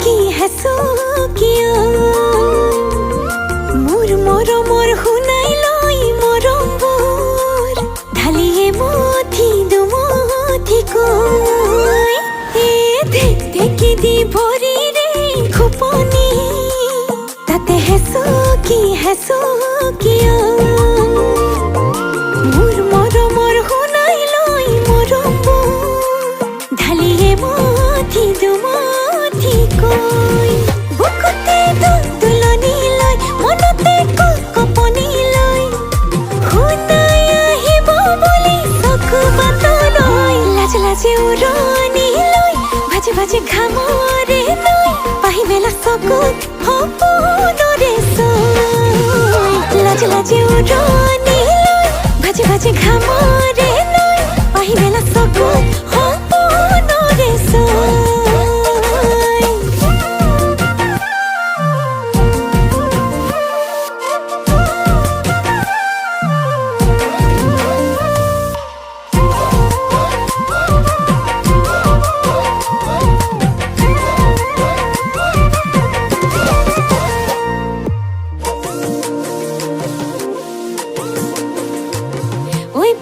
কি হেসো কিয় মোৰ মৰমৰ শুনাই লৈ মৰমবোৰ ঢালিয়ে মথি দুমথি কৈ ঢেক ঢেকি দি ভৰিৰে খোপনি তাতে হেসো কিয় মোৰ মৰমৰ শুনাই লৈ মৰমবোৰ ঢালিয়ে মথি দুমথি কৈ বুকুতে তুলনি লৈ মনতে কপনি লৈ শুনাই আহিব বুলি চকু বাটলৈ লাজে লাজে উৰণি লৈ ভাজে ভাজে ঘামৰে লৈ পাহি মেলা চকুত সপোনৰে চৈ লাজে লাজে উৰণি লৈ ভাজে ভাজে ঘামৰে লৈ পাহি মেলা চকুত সপোনৰে চৈ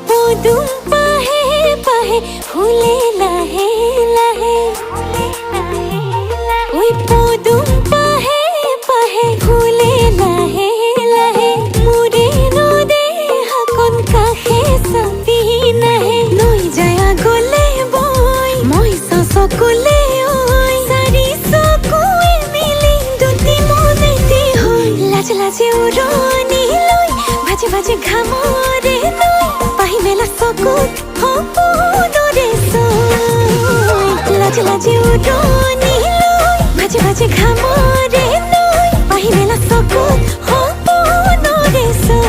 পদুম পাহে পাহে ফুলে লাহে লাহে ওই পদুম পাহে পাহে ফুলে লাহে লাহে মোৰে নদে হাকন কাষে চাপি নাহে লৈ যায় আগলে বৈ মই চকুলে ঐ চাৰি চকুৱে মিলি দুটি মনেতে হৈ লাজে লাজে উৰণি লৈ ভাজে ভাজে ঘামৰে লৈ পাহি মেলা চকুত সপোনৰে চৈ লাজে লাজে উৰণি লৈ ভাজে ভাজে ঘামৰে লৈ পাহি মেলা চকুত সপোনৰে চৈ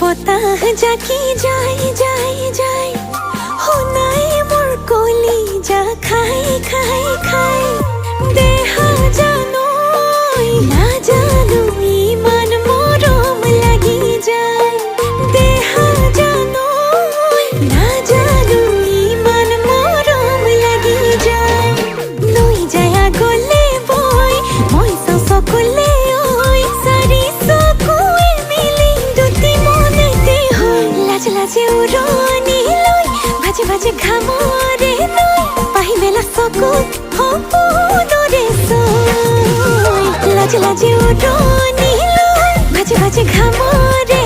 বতাহ জাকি যায় যায় যায় শুনাই মোৰ কলি যা খাই খাই খাই দেহা জানো নাজানো ইমান মৰম লাগি যায় দেহা জানো নাজানো ইমান মৰম লাগি যায় লৈ যায় আগলে বৈ মই চকুলে ঐ চাৰি চকুৱে মিলি দুটি মনেতে হৈ লাজে লাজে উৰণি লৈ ভাজে ভাজে ঘামৰে লৈ পাহি মেলা চকুত সপোনৰে চৈ লাজে লাজে উৰণি লৈ ভাজে ভাজে ঘামৰে